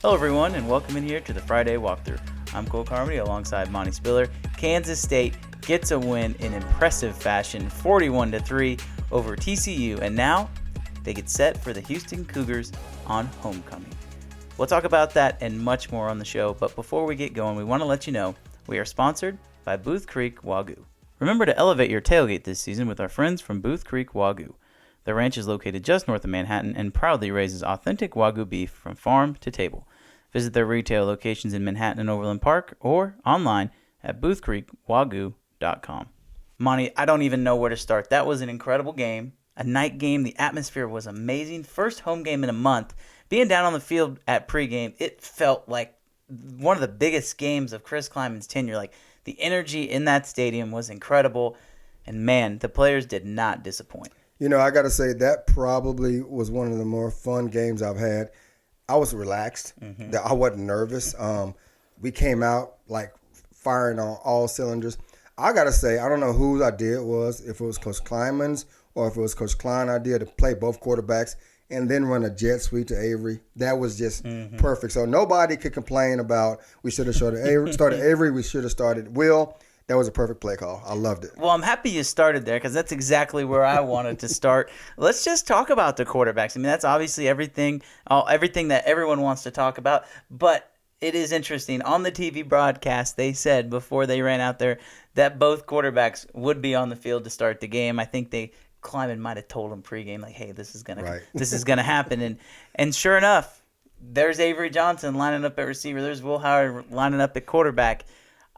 Hello everyone and welcome in here to the Friday Walkthrough. I'm Cole Carmody alongside Monte Spiller. Kansas State gets a win in impressive fashion, 41-3 over TCU, and now they get set for the Houston Cougars on homecoming. We'll talk about that and much more on the show, but before we get going, we want to let you know we are sponsored by Booth Creek Wagyu. Remember to elevate your tailgate this season with our friends from Booth Creek Wagyu. The ranch is located just north of Manhattan and proudly raises authentic Wagyu beef from farm to table. Visit their retail locations in Manhattan and Overland Park or online at boothcreekwagyu.com. Monty, I don't even know where to start. That was an incredible game, a night game. The atmosphere was amazing. First home game in a month. Being down on the field at pregame, it felt like one of the biggest games of Chris Klieman's tenure. Like, the energy in that stadium was incredible, and man, the players did not disappoint. You know, I got to say that probably was one of the more fun games I've had. I was relaxed. I wasn't nervous. We came out like firing on all cylinders. I got to say, I don't know whose idea it was, if it was Coach Klieman's or if it was Coach Klein's idea to play both quarterbacks and then run a jet sweep to Avery. That was just perfect. So nobody could complain about we should have started Avery, we should have started Will. That was a perfect play call. I loved it. Well, I'm happy you started there because that's exactly where I wanted to start. Let's just talk about the quarterbacks. I mean, that's obviously everything that everyone wants to talk about. But it is interesting. On the TV broadcast, they said before they ran out there that both quarterbacks would be on the field to start the game. I think Kleiman might have told them pregame, like, hey, this is gonna happen. And sure enough, there's Avery Johnson lining up at receiver. There's Will Howard lining up at quarterback.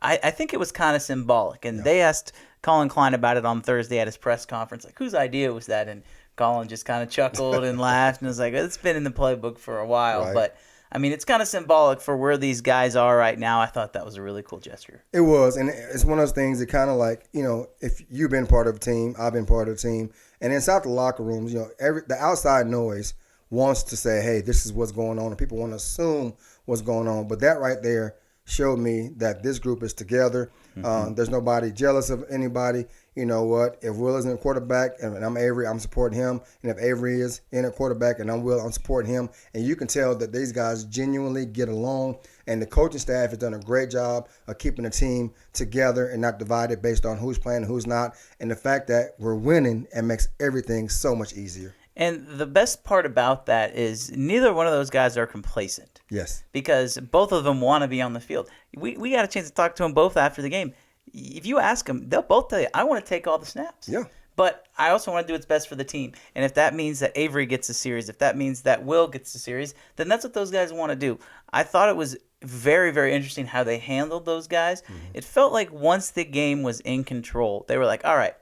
I think it was kind of symbolic, and they asked Colin Klein about it on Thursday at his press conference, like, whose idea was that? And Colin just kind of chuckled and laughed and was like, it's been in the playbook for a while. Right. But, I mean, it's kind of symbolic for where these guys are right now. I thought that was a really cool gesture. It was, and it's one of those things that kind of like, you know, if you've been part of a team, I've been part of the team, and inside the locker rooms, you know, the outside noise wants to say, hey, this is what's going on, and people want to assume what's going on. But that right there showed me that this group is together. There's nobody jealous of anybody. You know what? If Will is in a quarterback and I'm Avery, I'm supporting him. And if Avery is in a quarterback and I'm Will, I'm supporting him. And you can tell that these guys genuinely get along. And the coaching staff has done a great job of keeping the team together and not divided based on who's playing and who's not. And the fact that we're winning, it makes everything so much easier. And the best part about that is neither one of those guys are complacent. Yes. Because both of them want to be on the field. We got a chance to talk to them both after the game. If you ask them, they'll both tell you, I want to take all the snaps. Yeah. But I also want to do what's best for the team. And if that means that Avery gets a series, if that means that Will gets a series, then that's what those guys want to do. I thought it was very, very interesting how they handled those guys. It felt like once the game was in control, they were like, all right,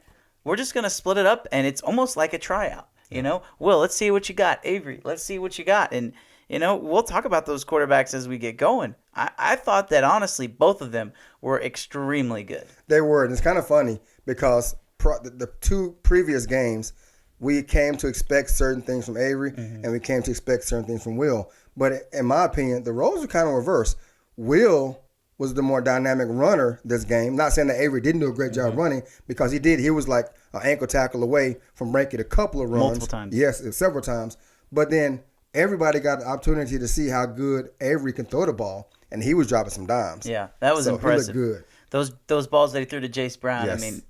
we're just going to split it up, and it's almost like a tryout. You know, Will, let's see what you got. Avery, let's see what you got. And, you know, we'll talk about those quarterbacks as we get going. I thought that, honestly, both of them were extremely good. They were. And it's kind of funny because the two previous games, we came to expect certain things from Avery and we came to expect certain things from Will. But in my opinion, the roles were kind of reversed. Will was the more dynamic runner this game. Not saying that Avery didn't do a great job running, because he did. He was like an ankle tackle away from breaking a couple of runs. Multiple times. Yes, several times. But then everybody got the opportunity to see how good Avery can throw the ball, and he was dropping some dimes. Yeah, that was impressive. He looked good. Those balls that he threw to Jace Brown, yes. I mean,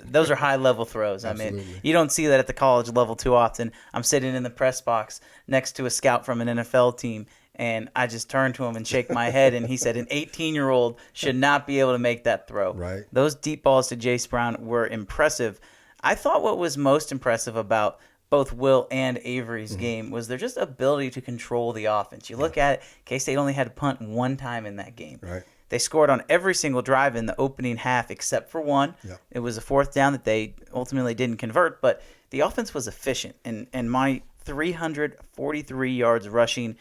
those are high-level throws. Absolutely. I mean, you don't see that at the college level too often. I'm sitting in the press box next to a scout from an NFL team, and I just turn to him and shake my head, and he said an 18-year-old should not be able to make that throw. Right. Those deep balls to Jace Brown were impressive. I thought what was most impressive about both Will and Avery's game was their just ability to control the offense. You look at it, K-State only had to punt one time in that game. Right. They scored on every single drive in the opening half except for one. Yeah. It was a fourth down that they ultimately didn't convert, but the offense was efficient. And my 343 yards rushing,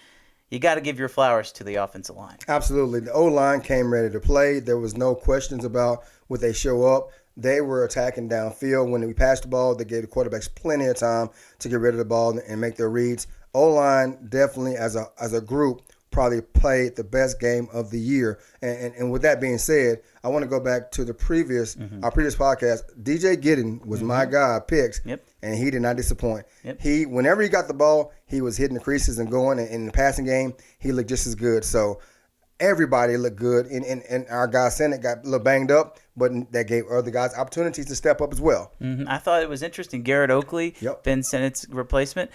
you got to give your flowers to the offensive line. Absolutely. The O-line came ready to play. There was no questions about would they show up. They were attacking downfield. When we passed the ball, they gave the quarterbacks plenty of time to get rid of the ball and make their reads. O-line definitely, as a group, probably played the best game of the year. And with that being said, I want to go back to the our previous podcast. DJ Giddens was my guy, picks, and he did not disappoint. Whenever he got the ball, he was hitting the creases and going. And in the passing game, he looked just as good. So everybody looked good. And our guy Senate got a little banged up, but that gave other guys opportunities to step up as well. I thought it was interesting. Garrett Oakley, Ben Sennett's replacement,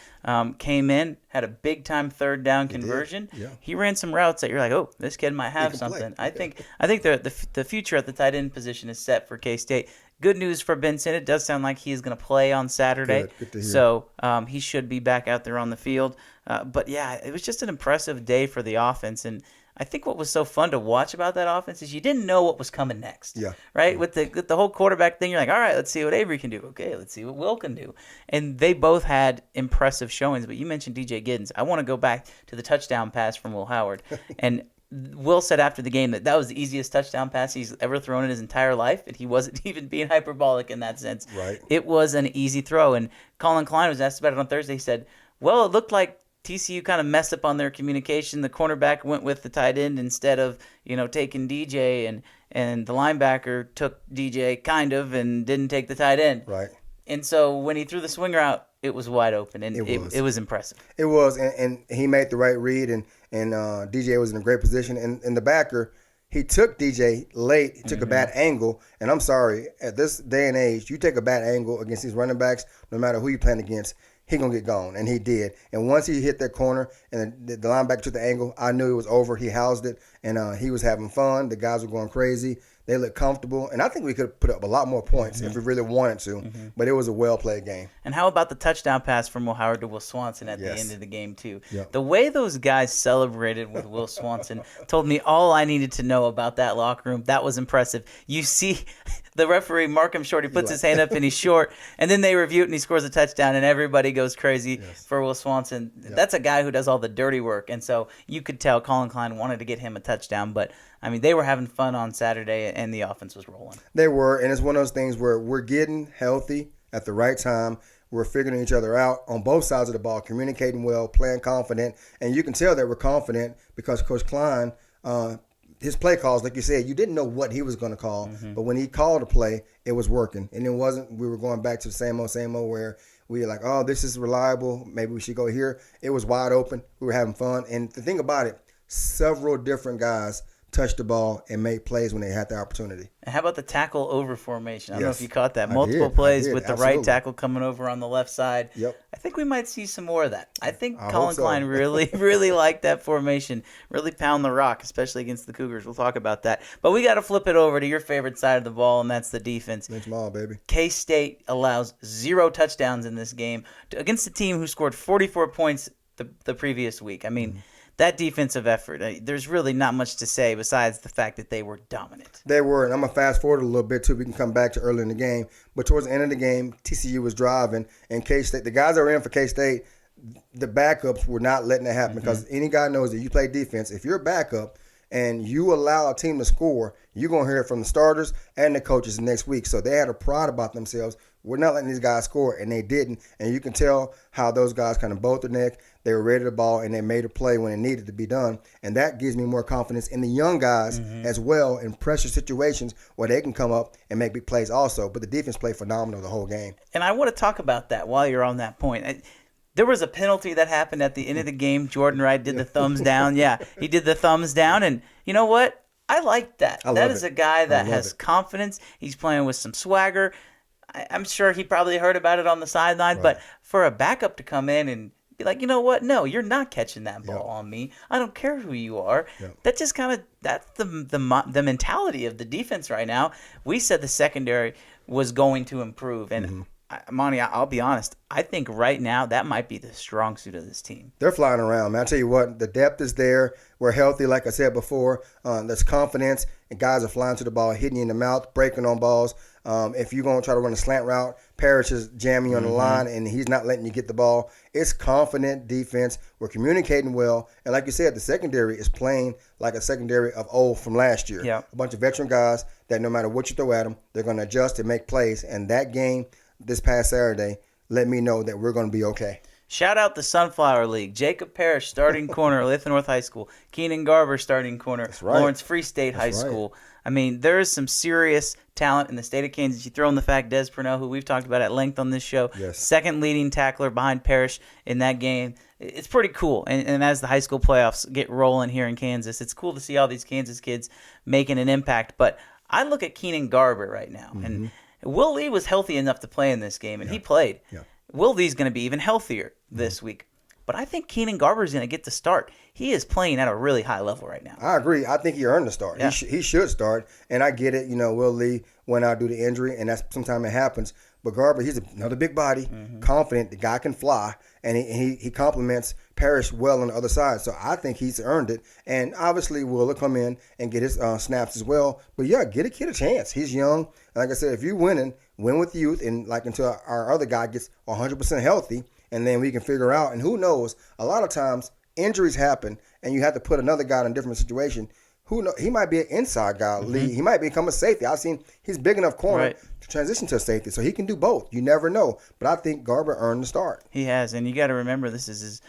came in, had a big-time third down conversion. He ran some routes that you're like, oh, this kid might have something. I think the future at the tight end position is set for K-State. Good news for Ben Sennett. It does sound like he is going to play on Saturday. Good to hear. So he should be back out there on the field. But, yeah, it was just an impressive day for the offense. And I think what was so fun to watch about that offense is you didn't know what was coming next. Right? With the whole quarterback thing, you're like, all right, let's see what Avery can do. Okay, let's see what Will can do. And they both had impressive showings. But you mentioned DJ Giddens. I want to go back to the touchdown pass from Will Howard. And Will said after the game that was the easiest touchdown pass he's ever thrown in his entire life, and he wasn't even being hyperbolic in that sense. Right. It was an easy throw. And Colin Klein was asked about it on Thursday. He said, well, it looked like TCU kind of messed up on their communication. The cornerback went with the tight end instead of, taking DJ, and the linebacker took DJ kind of and didn't take the tight end. Right. And so when he threw the swinger out, it was wide open, and it was impressive. It was, and he made the right read, and DJ was in a great position. And the backer, he took DJ late. He took a bad angle, and I'm sorry, at this day and age, you take a bad angle against these running backs, no matter who you're playing against, he going to get gone, and he did. And once he hit that corner and the linebacker took the angle, I knew it was over. He housed it, and he was having fun. The guys were going crazy. They looked comfortable, and I think we could have put up a lot more points if we really wanted to, but it was a well-played game. And how about the touchdown pass from Will Howard to Will Swanson at the end of the game, too? The way those guys celebrated with Will Swanson told me all I needed to know about that locker room. That was impressive. You see the referee mark him short. He puts his hand up, and he's short, and then they review it, and he scores a touchdown, and everybody goes crazy for Will Swanson. That's a guy who does all the dirty work, and so you could tell Colin Klein wanted to get him a touchdown, but I mean, they were having fun on Saturday, and the offense was rolling. They were, and it's one of those things where we're getting healthy at the right time. We're figuring each other out on both sides of the ball, communicating well, playing confident, and you can tell that we're confident because Coach Klein, his play calls, like you said, you didn't know what he was going to call, but when he called a play, it was working, and it wasn't. We were going back to the same old where we were like, oh, this is reliable. Maybe we should go here. It was wide open. We were having fun, and the thing about it, several different guys touch the ball and make plays when they had the opportunity. And how about the tackle over formation? I don't know if you caught that. Multiple plays with the right tackle coming over on the left side. I think we might see some more of that. I think Colin Klein really, really liked that formation. Really pound the rock, especially against the Cougars. We'll talk about that. But we got to flip it over to your favorite side of the ball, and that's the defense. Thanks, Mom, baby. K-State allows 0 touchdowns in this game against a team who scored 44 points the previous week. I mean, that defensive effort, there's really not much to say besides the fact that they were dominant. They were, and I'm going to fast forward a little bit too. We can come back to early in the game. But towards the end of the game, TCU was driving, and K-State, the guys that were in for K-State, the backups were not letting it happen because any guy knows that you play defense. If you're a backup and you allow a team to score, you're going to hear it from the starters and the coaches next week. So they had a pride about themselves. We're not letting these guys score, and they didn't. And you can tell how those guys kind of both their neck. They were ready to ball, and they made a play when it needed to be done. And that gives me more confidence in the young guys as well in pressure situations where they can come up and make big plays also. But the defense played phenomenal the whole game. And I want to talk about that while you're on that point. There was a penalty that happened at the end of the game. Jordan Wright did the thumbs down. Yeah, he did the thumbs down. And you know what? I like that. That is a guy that has confidence. He's playing with some swagger. I'm sure he probably heard about it on the sideline. But for a backup to come in and be like, you know what? No, you're not catching that ball on me. I don't care who you are. That just kind of that's the mentality of the defense right now. We said the secondary was going to improve, and Monty, I'll be honest. I think right now that might be the strong suit of this team. They're flying around, man. I tell you what, the depth is there. We're healthy, like I said before. There's confidence, and guys are flying to the ball, hitting you in the mouth, breaking on balls. If you're going to try to run a slant route, Parrish is jamming you on the line, and he's not letting you get the ball. It's confident defense. We're communicating well. And like you said, the secondary is playing like a secondary of old from last year. A bunch of veteran guys that no matter what you throw at them, they're going to adjust and make plays. And that game this past Saturday let me know that we're going to be okay. Shout out the Sunflower League. Jacob Parrish, starting corner, Olathe North High School. Keenan Garber, starting corner, right. Lawrence Free State High School. I mean, there is some serious talent in the state of Kansas. You throw in the fact Des Purnell, who we've talked about at length on this show, second leading tackler behind Parrish in that game. It's pretty cool. And as the high school playoffs get rolling here in Kansas, it's cool to see all these Kansas kids making an impact. But I look at Keenan Garber right now, and Will Lee was healthy enough to play in this game, and he played. Yeah. Will Lee's going to be even healthier this week. But I think Keenan Garber is going to get the start. He is playing at a really high level right now. I agree. I think he earned the start. Yeah. He should start. And I get it. Will Lee went out due to injury, and that's sometimes it happens. But Garber, he's another big body, confident. The guy can fly, and he complements Parrish well on the other side. So I think he's earned it. And obviously, Will come in and get his snaps as well. But, yeah, get a kid a chance. He's young. Like I said, if you're winning, win with youth, and until our other guy gets 100% healthy, and then we can figure out. And who knows, a lot of times injuries happen, and you have to put another guy in a different situation. Who knows? He might be an inside guy. He might become a safety. I've seen he's big enough corner to transition to a safety, so he can do both. You never know. But I think Garber earned the start. He has, and you got to remember he hasn't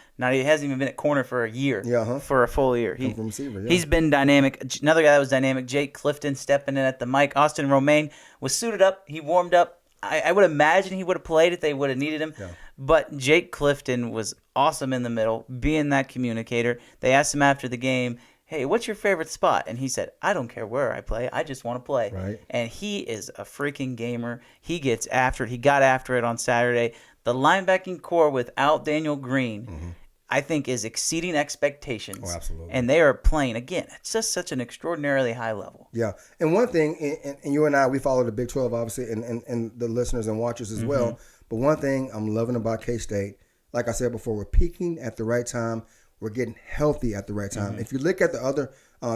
even been at corner for a year. For a full year. He's been dynamic. Another guy that was dynamic, Jake Clifton, stepping in at the mic. Austin Romaine was suited up. He warmed up. I would imagine he would have played if they would have needed him. Yeah. But Jake Clifton was awesome in the middle, being that communicator. They asked him after the game, hey, what's your favorite spot? And he said, I don't care where I play. I just want to play. Right. And he is a freaking gamer. He gets after it. He got after it on Saturday. The linebacking core without Daniel Green, I think, is exceeding expectations. Oh, absolutely. And they are playing, again, it's just such an extraordinarily high level. Yeah. And one thing, and you and I, we follow the Big 12, obviously, and the listeners and watchers as well. But one thing I'm loving about K-State, like I said before, we're peaking at the right time. We're getting healthy at the right time. If you look at the other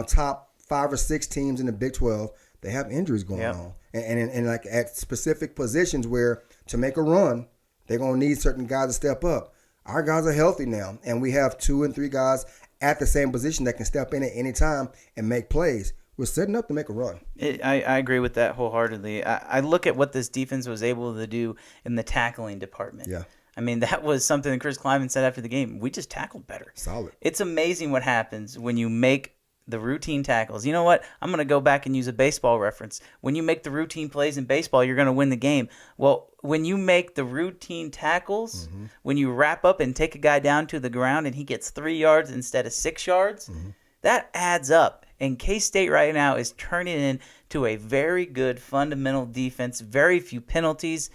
top 5 or 6 teams in the Big 12, they have injuries going on. And like at specific positions where to make a run, they're going to need certain guys to step up. Our guys are healthy now, and we have 2 and 3 guys at the same position that can step in at any time and make plays. We're setting up to make a run. I agree with that wholeheartedly. I look at what this defense was able to do in the tackling department. Yeah. I mean, that was something that Chris Kleiman said after the game. We just tackled better. Solid. It's amazing what happens when you make the routine tackles. You know what? I'm going to go back and use a baseball reference. When you make the routine plays in baseball, you're going to win the game. Well, when you make the routine tackles, when you wrap up and take a guy down to the ground and he gets 3 yards instead of 6 yards, that adds up. And K-State right now is turning into a very good fundamental defense, very few penalties,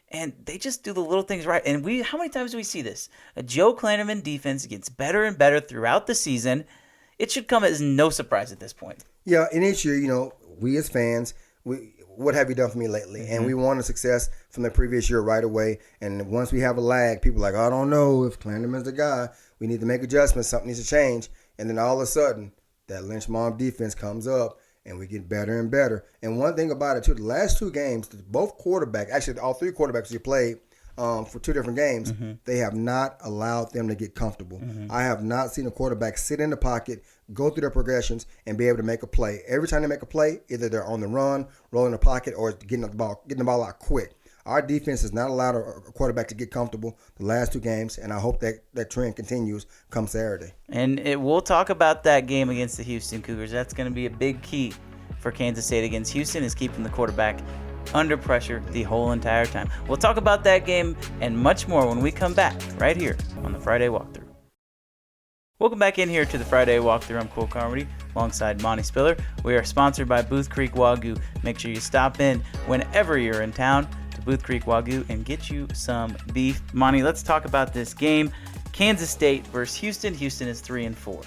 and they just do the little things right. And how many times do we see this? A Joe Klanderman defense gets better and better throughout the season. It should come as no surprise at this point. Yeah, and each year, we as fans, what have you done for me lately? And we want a success from the previous year right away. And once we have a lag, people are like, I don't know if Klanderman's the guy. We need to make adjustments. Something needs to change. And then all of a sudden, that lynch mob defense comes up, and we get better and better. And one thing about it, too, the last 2 games, both quarterbacks, actually all 3 quarterbacks you played for 2 different games, they have not allowed them to get comfortable. I have not seen a quarterback sit in the pocket, go through their progressions, and be able to make a play. Every time they make a play, either they're on the run, rolling the pocket, or getting the ball out quick. Our defense has not allowed a quarterback to get comfortable the last 2 games, and I hope that trend continues come Saturday. And we'll talk about that game against the Houston Cougars. That's going to be a big key for Kansas State against Houston, is keeping the quarterback under pressure the whole entire time. We'll talk about that game and much more when we come back right here on the Friday Walkthrough. Welcome back in here to the Friday Walkthrough. I'm Cole Carmody alongside Monte Spiller. We are sponsored by Booth Creek Wagyu. Make sure you stop in whenever you're in town to Booth Creek Wagyu and get you some beef. Monte, let's talk about this game. Kansas State versus Houston. Houston is 3-4.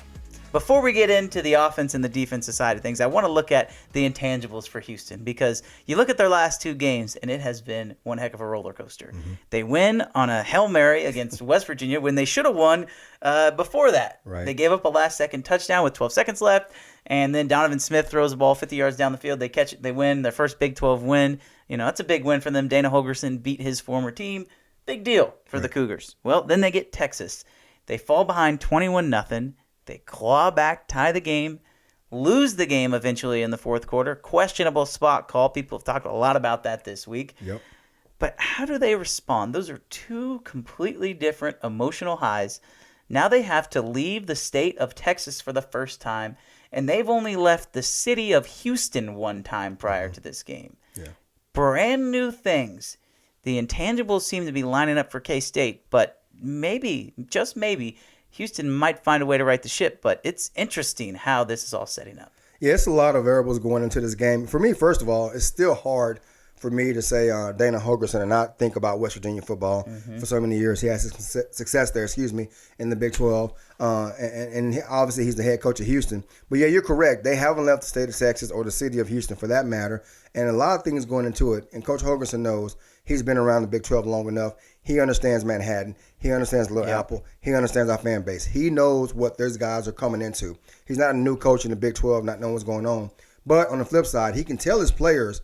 Before we get into the offense and the defensive side of things, I want to look at the intangibles for Houston, because you look at their last 2 games, and it has been one heck of a roller coaster. They win on a Hail Mary against West Virginia when they should have won before that. Right. They gave up a last-second touchdown with 12 seconds left, and then Donovan Smith throws the ball 50 yards down the field. They catch it. They win their first Big 12 win. That's a big win for them. Dana Holgerson beat his former team. Big deal for the Cougars. Well, then they get Texas. They fall behind 21-0. They claw back, tie the game, lose the game eventually in the fourth quarter. Questionable spot call. People have talked a lot about that this week. Yep. But how do they respond? Those are two completely different emotional highs. Now they have to leave the state of Texas for the first time, and they've only left the city of Houston one time prior to this game. Yeah. Brand new things. The intangibles seem to be lining up for K-State, but maybe, just maybe, Houston might find a way to right the ship. But it's interesting how this is all setting up. Yeah, it's a lot of variables going into this game. For me, first of all, it's still hard for me to say Dana Holgorsen and not think about West Virginia football for so many years. He has his success there, in the Big 12. And obviously he's the head coach of Houston. But, yeah, you're correct. They haven't left the state of Texas or the city of Houston for that matter. And a lot of things going into it. And Coach Holgorsen knows he's been around the Big 12 long enough. He understands Manhattan. He understands Little Apple. He understands our fan base. He knows what those guys are coming into. He's not a new coach in the Big 12, not knowing what's going on. But on the flip side, he can tell his players,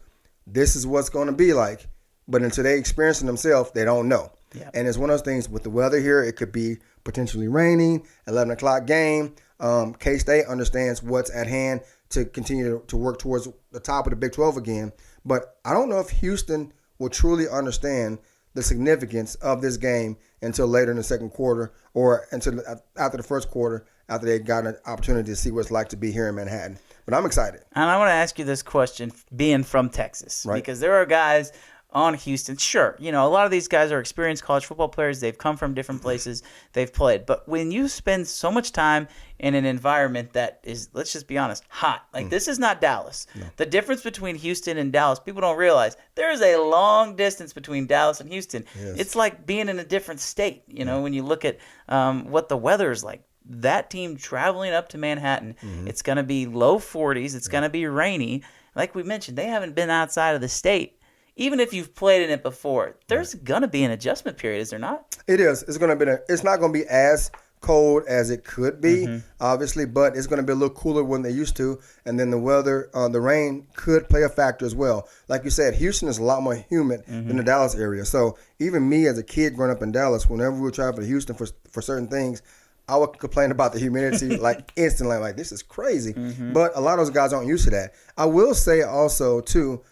this is what's going to be like. But until they experience it themselves, they don't know. Yeah. And it's one of those things with the weather here. It could be potentially raining, 11 o'clock game. K-State understands what's at hand to continue to work towards the top of the Big 12 again. But I don't know if Houston will truly understand the significance of this game until later in the second quarter or until after the first quarter, after they got an opportunity to see what it's like to be here in Manhattan. But I'm excited. And I want to ask you this question, being from Texas, right? Because there are guys on Houston. Sure, a lot of these guys are experienced college football players. They've come from different places. They've played. But when you spend so much time in an environment that is, let's just be honest, hot. Like this is not Dallas. No. The difference between Houston and Dallas, people don't realize there is a long distance between Dallas and Houston. Yes. It's like being in a different state, when you look at what the weather is like. That team traveling up to Manhattan, it's going to be low 40s. It's going to be rainy. Like we mentioned, they haven't been outside of the state. Even if you've played in it before, there's going to be an adjustment period, is there not? It is. It's going to be. It's not going to be as cold as it could be, obviously, but it's going to be a little cooler than they used to. And then the weather, the rain could play a factor as well. Like you said, Houston is a lot more humid than the Dallas area. So even me as a kid growing up in Dallas, whenever we would travel to Houston for certain things, I would complain about the humidity like instantly, like this is crazy. But a lot of those guys aren't used to that. I will say also, too,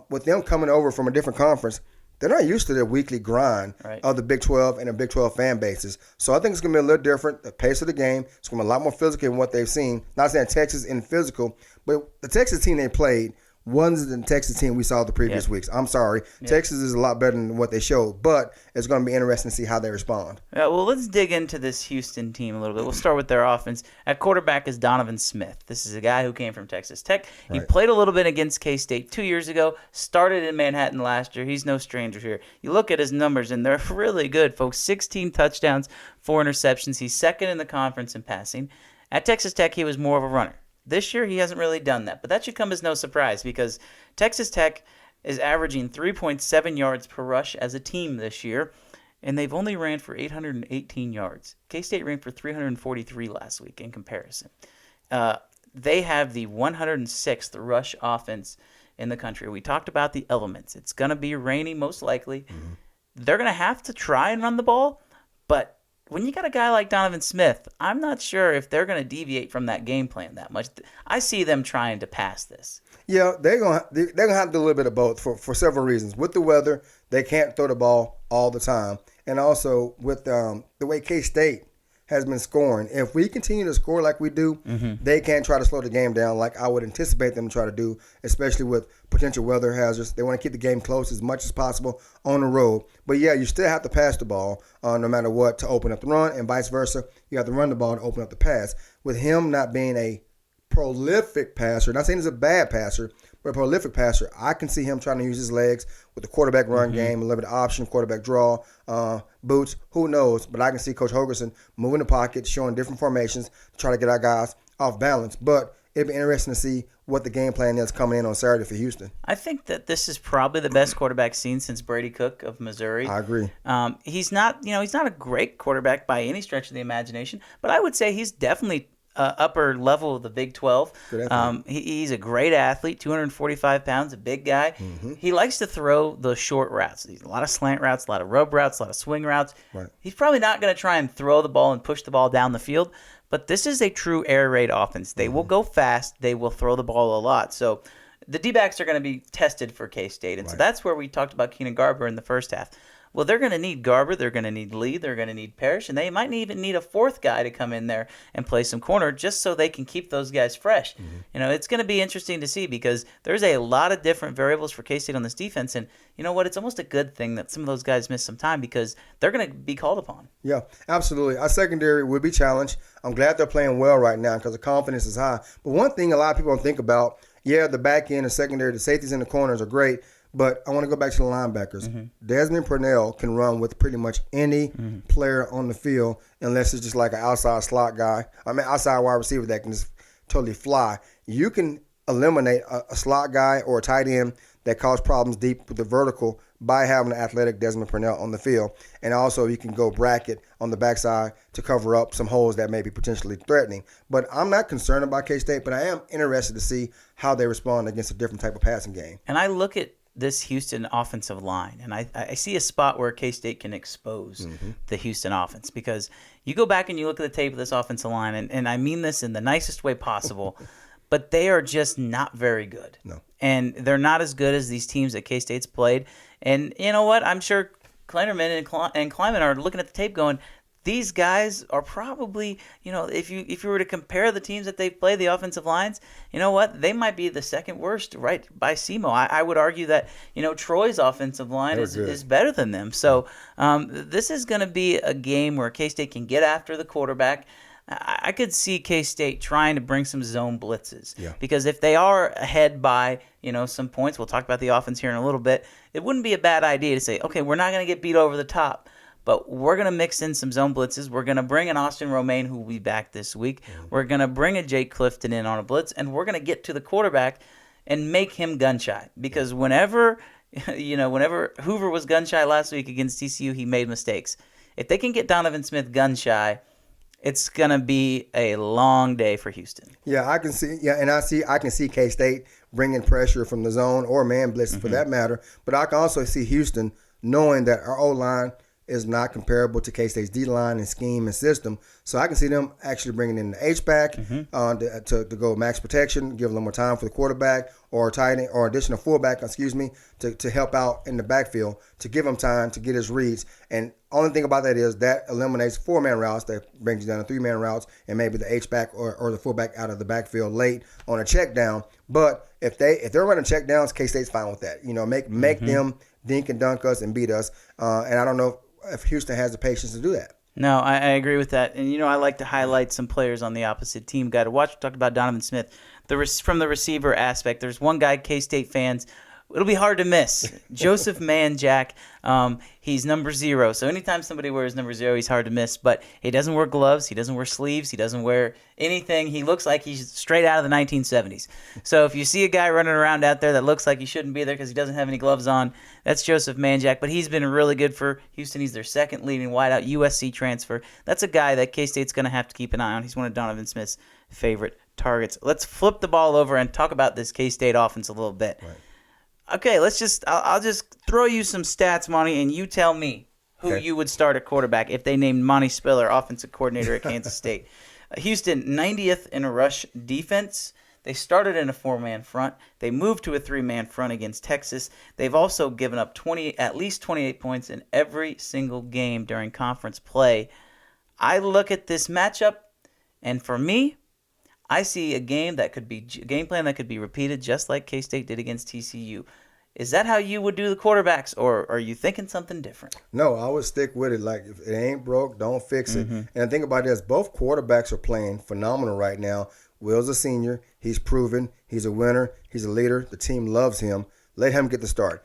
with them coming over from a different conference, they're not used to the weekly grind of the Big 12 and the Big 12 fan bases. So I think it's going to be a little different. The pace of the game, it's going to be a lot more physical than what they've seen. Not saying Texas in physical, but the Texas team they played wasn't the Texas team we saw the previous weeks. I'm sorry. Texas is a lot better than what they showed, but it's going to be interesting to see how they respond. Yeah, well, let's dig into this Houston team a little bit. We'll start with their offense. At quarterback is Donovan Smith. This is a guy who came from Texas Tech. He played a little bit against K-State 2 years ago, started in Manhattan last year. He's no stranger here. You look at his numbers, and they're really good, folks. 16 touchdowns, 4 interceptions. He's second in the conference in passing. At Texas Tech, he was more of a runner. This year, he hasn't really done that, but that should come as no surprise because Texas Tech is averaging 3.7 yards per rush as a team this year, and they've only ran for 818 yards. K-State ran for 343 last week in comparison. They have the 106th rush offense in the country. We talked about the elements. It's going to be rainy most likely. They're going to have to try and run the ball, but when you got a guy like Donovan Smith, I'm not sure if they're going to deviate from that game plan that much. I see them trying to pass this. Yeah, they're gonna have to do a little bit of both for several reasons. With the weather, they can't throw the ball all the time, and also with the way K-State has been scoring. If we continue to score like we do, they can't try to slow the game down like I would anticipate them to try to do, especially with potential weather hazards. They want to keep the game close as much as possible on the road. But, yeah, you still have to pass the ball no matter what to open up the run, and vice versa. You have to run the ball to open up the pass. With him not being a prolific passer, not saying he's a bad passer, but a prolific passer, I can see him trying to use his legs with the quarterback run game, a little bit of option, quarterback draw, boots, who knows. But I can see Coach Holgorsen moving the pocket, showing different formations to try to get our guys off balance. But it'd be interesting to see what the game plan is coming in on Saturday for Houston. I think that this is probably the best quarterback seen since Brady Cook of Missouri. I agree. He's not a great quarterback by any stretch of the imagination, but I would say he's definitely upper level of the Big 12. He's a great athlete, 245 pounds, a big guy. He likes to throw the short routes. A lot of slant routes, a lot of rub routes, a lot of swing routes. He's probably not going to try and throw the ball and push the ball down the field, but this is a true air raid offense. They will go fast. They will throw the ball a lot. So the D-backs are going to be tested for K-State. And so that's where we talked about Keenan Garber in the first half. Well, they're going to need Garber, they're going to need Lee, they're going to need Parrish, and they might even need a fourth guy to come in there and play some corner just so they can keep those guys fresh. It's going to be interesting to see because there's a lot of different variables for K-State on this defense, and you know what? It's almost a good thing that some of those guys miss some time because they're going to be called upon. Yeah, absolutely. Our secondary will be challenged. I'm glad they're playing well right now because the confidence is high. But one thing a lot of people don't think about, the back end and secondary, the safeties in the corners are great. But I want to go back to the linebackers. Desmond Purnell can run with pretty much any player on the field unless it's just like an outside slot guy. Outside wide receiver that can just totally fly. You can eliminate a slot guy or a tight end that cause problems deep with the vertical by having an athletic Desmond Purnell on the field. And also you can go bracket on the backside to cover up some holes that may be potentially threatening. But I'm not concerned about K-State, but I am interested to see how they respond against a different type of passing game. And I look at this Houston offensive line, and I see a spot where K-State can expose the Houston offense because you go back and you look at the tape of this offensive line, and I mean this in the nicest way possible, but they are just not very good. No. And they're not as good as these teams that K-State's played. And you know what? I'm sure Kleinerman and Kleiman are looking at the tape going, these guys are probably, if you were to compare the teams that they've played, the offensive lines, you know what? They might be the second worst, right, by SEMO. I would argue that, Troy's offensive line is better than them. So this is going to be a game where K-State can get after the quarterback. I could see K-State trying to bring some zone blitzes because if they are ahead by, some points, we'll talk about the offense here in a little bit, it wouldn't be a bad idea to say, okay, we're not going to get beat over the top. But we're going to mix in some zone blitzes. We're going to bring an Austin Romaine who will be back this week. We're going to bring a Jake Clifton in on a blitz, and we're going to get to the quarterback and make him gun-shy. Because whenever Hoover was gun-shy last week against TCU, he made mistakes. If they can get Donovan Smith gun-shy, it's going to be a long day for Houston. Yeah, I can see. Yeah, and I can see K-State bringing pressure from the zone or man blitz for that matter. But I can also see Houston knowing that our O-line is not comparable to K-State's D-line and scheme and system. So I can see them actually bringing in the H-back to go max protection, give a little more time for the quarterback or tight end or additional fullback, to help out in the backfield, to give him time to get his reads. And only thing about that is that eliminates 4-man routes, that brings you down to 3-man routes, and maybe the H-back or the fullback out of the backfield late on a check down. But if they're running check downs, K-State's fine with that. Make them dink and dunk us and beat us. And I don't know if Houston has the patience to do that. No, I agree with that. And, I like to highlight some players on the opposite team. Got to watch. We talked about Donovan Smith. From the receiver aspect, there's one guy K-State fans, it'll be hard to miss. Joseph Manjack. He's number 0. So anytime somebody wears number 0, he's hard to miss. But he doesn't wear gloves. He doesn't wear sleeves. He doesn't wear anything. He looks like he's straight out of the 1970s. So if you see a guy running around out there that looks like he shouldn't be there because he doesn't have any gloves on, that's Joseph Manjack. But he's been really good for Houston. He's their second leading wideout, USC transfer. That's a guy that K-State's going to have to keep an eye on. He's one of Donovan Smith's favorite targets. Let's flip the ball over and talk about this K-State offense a little bit. Right. Okay, I'll just throw you some stats, Monty, and you tell me who you would start at quarterback if they named Monte Spiller offensive coordinator at Kansas State. Houston, 90th in a rush defense. They started in a 4-man front. They moved to a 3-man front against Texas. They've also given up at least 28 points in every single game during conference play. I look at this matchup, and for me, I see a game plan that could be repeated just like K-State did against TCU. Is that how you would do the quarterbacks, or are you thinking something different? No, I would stick with it. Like, if it ain't broke, don't fix it. And the thing about it is both quarterbacks are playing phenomenal right now. Will's a senior. He's proven. He's a winner. He's a leader. The team loves him. Let him get the start.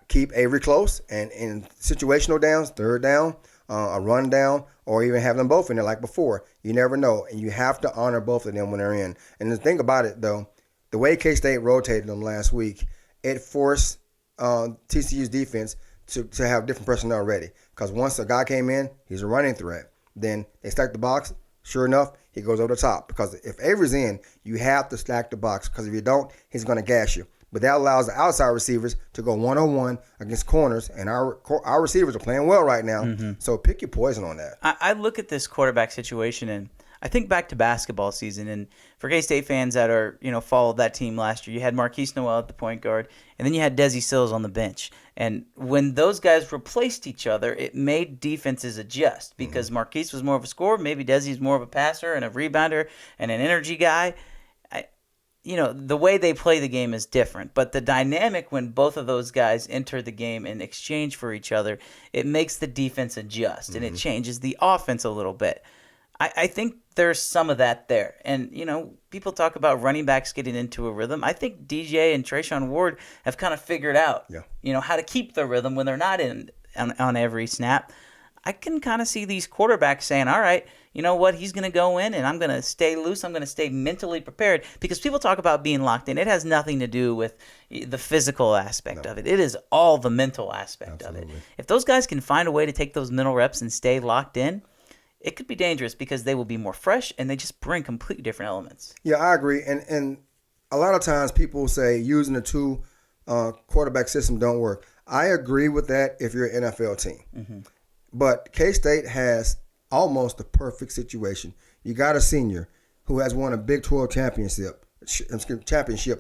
Keep Avery close, and in situational downs, third down, a run down, or even have them both in there like before. You never know, and you have to honor both of them when they're in. And the thing about it, though, the way K-State rotated them last week, it forced TCU's defense to have different personnel ready. Because once a guy came in, he's a running threat. Then they stack the box. Sure enough, he goes over the top. Because if Avery's in, you have to stack the box. Because if you don't, he's going to gash you. But that allows the outside receivers to go one-on-one against corners, and our receivers are playing well right now. So pick your poison on that. I look at this quarterback situation, and I think back to basketball season, and for K-State fans that are, followed that team last year, you had Marquise Noel at the point guard, and then you had Desi Sills on the bench. And when those guys replaced each other, it made defenses adjust because Marquise was more of a scorer, maybe Desi's more of a passer and a rebounder and an energy guy. The way they play the game is different, but the dynamic when both of those guys enter the game in exchange for each other, it makes the defense adjust, and it changes the offense a little bit. I think there's some of that there. And, people talk about running backs getting into a rhythm. I think DJ and Trayshawn Ward have kind of figured out, how to keep the rhythm when they're not on every snap. I can kind of see these quarterbacks saying, all right, you know what, he's going to go in and I'm going to stay loose. I'm going to stay mentally prepared, because people talk about being locked in. It has nothing to do with the physical aspect of it. It is all the mental aspect of it. If those guys can find a way to take those mental reps and stay locked in, it could be dangerous because they will be more fresh and they just bring completely different elements. Yeah, I agree. And a lot of times people say using the two quarterback system don't work. I agree with that if you're an NFL team. But K-State has almost the perfect situation. You got a senior who has won a Big 12 championship,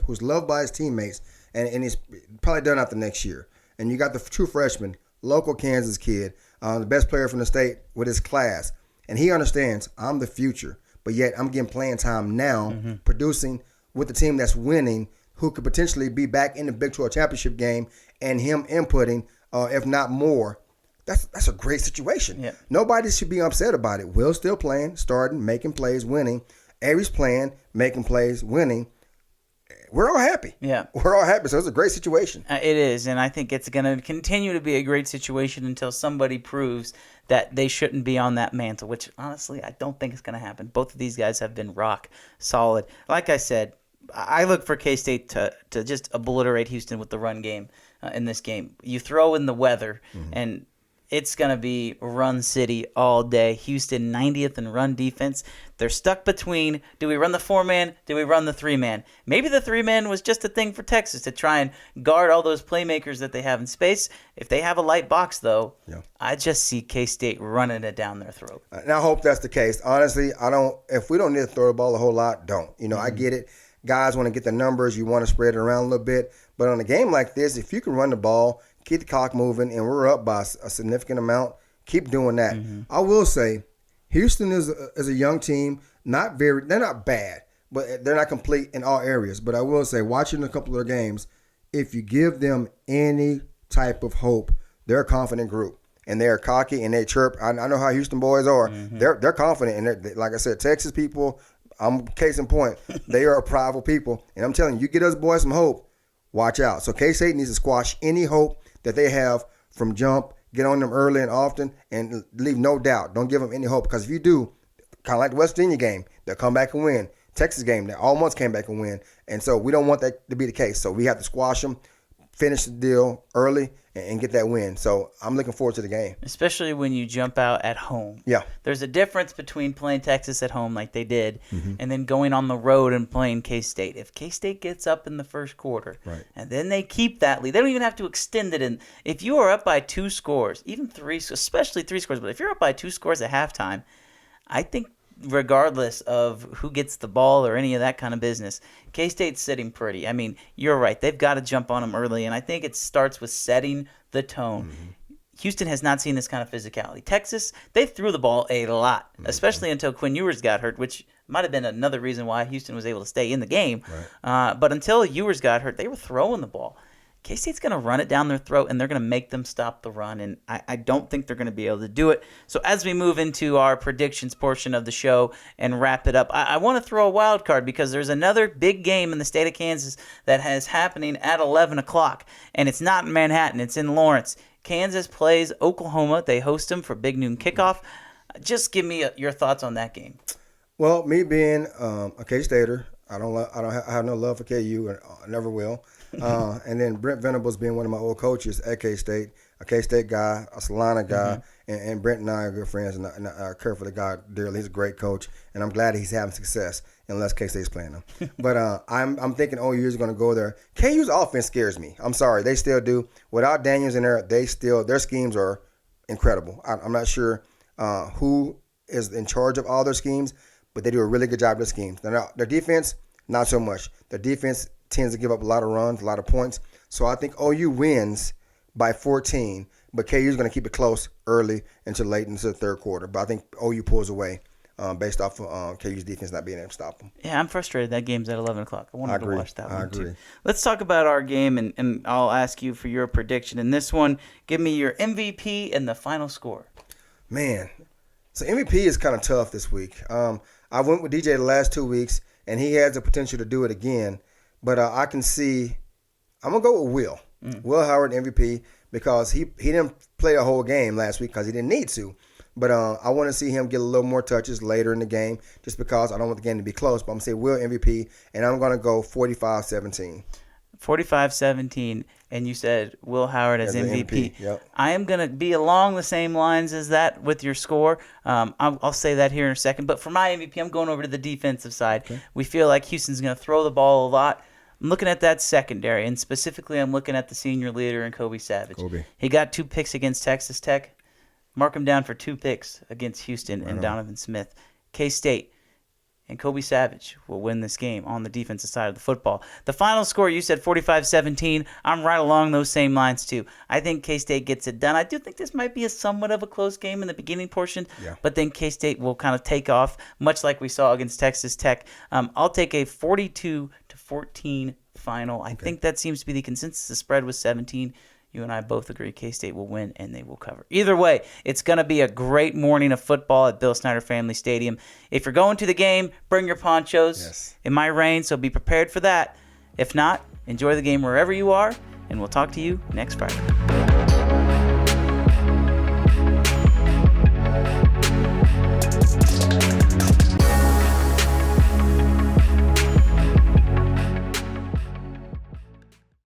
who's loved by his teammates, and he's probably done out the next year. And you got the true freshman, local Kansas kid, the best player from the state with his class. And he understands I'm the future, but yet I'm getting playing time now, producing with the team that's winning, who could potentially be back in the Big 12 championship game, and him inputting, if not more. That's a great situation. Yeah. Nobody should be upset about it. Will's still playing, starting, making plays, winning. Avery's playing, making plays, winning. We're all happy. Yeah. We're all happy. So it's a great situation. It is, and I think it's going to continue to be a great situation until somebody proves that they shouldn't be on that mantle, which honestly I don't think is going to happen. Both of these guys have been rock solid. Like I said, I look for K-State to just obliterate Houston with the run game in this game. You throw in the weather, and it's going to be run city all day. Houston 90th in run defense. They're stuck between, do we run the 4-man? Do we run the 3-man? Maybe the 3-man was just a thing for Texas to try and guard all those playmakers that they have in space. If they have a light box, though, I just see K-State running it down their throat. And I hope that's the case. Honestly, if we don't need to throw the ball a whole lot, don't. I get it. Guys want to get the numbers. You want to spread it around a little bit. But on a game like this, if you can run the ball, keep the clock moving, and we're up by a significant amount, keep doing that. I will say, Houston is a young team. They're not bad, but they're not complete in all areas. But I will say, watching a couple of their games, if you give them any type of hope, they're a confident group, and they're cocky and they chirp. I know how Houston boys are. They're confident, and like I said, Texas people. I'm case in point. They are a prideful people, and I'm telling you, you get us boys some hope. Watch out. So K-State needs to squash any hope that they have from jump, get on them early and often, and leave no doubt. Don't give them any hope, because if you do, kind of like the West Virginia game, they'll come back and win. Texas game, they almost came back and win. And so we don't want that to be the case. So we have to squash them, finish the deal early, and get that win. So I'm looking forward to the game. Especially when you jump out at home. Yeah. There's a difference between playing Texas at home like they did and then going on the road and playing K-State. If K-State gets up in the first quarter and then they keep that lead, they don't even have to extend it. And if you are up by 2 scores, even 3, especially 3 scores, but if you're up by 2 scores at halftime, I think regardless of who gets the ball or any of that kind of business, K-State's sitting pretty. I mean, you're right. They've got to jump on them early, and I think it starts with setting the tone. Houston has not seen this kind of physicality. Texas, they threw the ball a lot, especially until Quinn Ewers got hurt, which might have been another reason why Houston was able to stay in the game. But until Ewers got hurt, they were throwing the ball. K-State's going to run it down their throat, and they're going to make them stop the run, and I don't think they're going to be able to do it. So as we move into our predictions portion of the show and wrap it up, I want to throw a wild card because there's another big game in the state of Kansas that is happening at 11 o'clock, and it's not in Manhattan. It's in Lawrence. Kansas plays Oklahoma. They host them for Big Noon Kickoff. Just give me your thoughts on that game. Well, me being a K-Stater, I have no love for KU, and I never will. And then Brent Venables being one of my old coaches at K-State, a K-State guy, a Solana guy, and Brent and I are good friends, and I care for the guy dearly. He's a great coach, and I'm glad he's having success, unless K-State's playing him. But I'm thinking OU is going to go there. KU's offense scares me. I'm sorry. They still do. Without Daniels in there, their schemes are incredible. I'm not sure who is in charge of all their schemes, but they do a really good job of the schemes. Their defense, not so much. Their defense tends to give up a lot of runs, a lot of points. So I think OU wins by 14, but KU is going to keep it close early into late into the third quarter. But I think OU pulls away based off of KU's defense not being able to stop them. Yeah, I'm frustrated. That game's at 11 o'clock. I wanted to watch that one, agree. too. Let's talk about our game, and I'll ask you for your prediction. In this one, give me your MVP and the final score. Man, so MVP is kind of tough this week. I went with DJ the last 2 weeks, and he has the potential to do it again. But I can see – I'm going to go with Will. Will Howard MVP because he didn't play a whole game last week because he didn't need to. But I want to see him get a little more touches later in the game just because I don't want the game to be close. But I'm going to say Will MVP, and I'm going to go 45-17. 45-17, and you said Will Howard as MVP. Yep. I am going to be along the same lines as that with your score. I'll say that here in a second. But for my MVP, I'm going over to the defensive side. Okay. We feel like Houston's going to throw the ball a lot. I'm looking at that secondary, and specifically I'm looking at the senior leader in Kobe Savage. He got 2 picks against Texas Tech. Mark him down for 2 picks against Houston and Donovan Smith. K-State and Kobe Savage will win this game on the defensive side of the football. The final score, you said 45-17. I'm right along those same lines, too. I think K-State gets it done. I do think this might be somewhat of a close game in the beginning portion, but then K-State will kind of take off, much like we saw against Texas Tech. I'll take a 42-14 final. I think that seems to be the consensus. The spread was 17. You and I both agree K-State will win and they will cover. Either way, it's going to be a great morning of football at Bill Snyder Family Stadium. If you're going to the game, bring your ponchos. Yes. It might rain, so be prepared for that. If not, enjoy the game wherever you are, and we'll talk to you next Friday.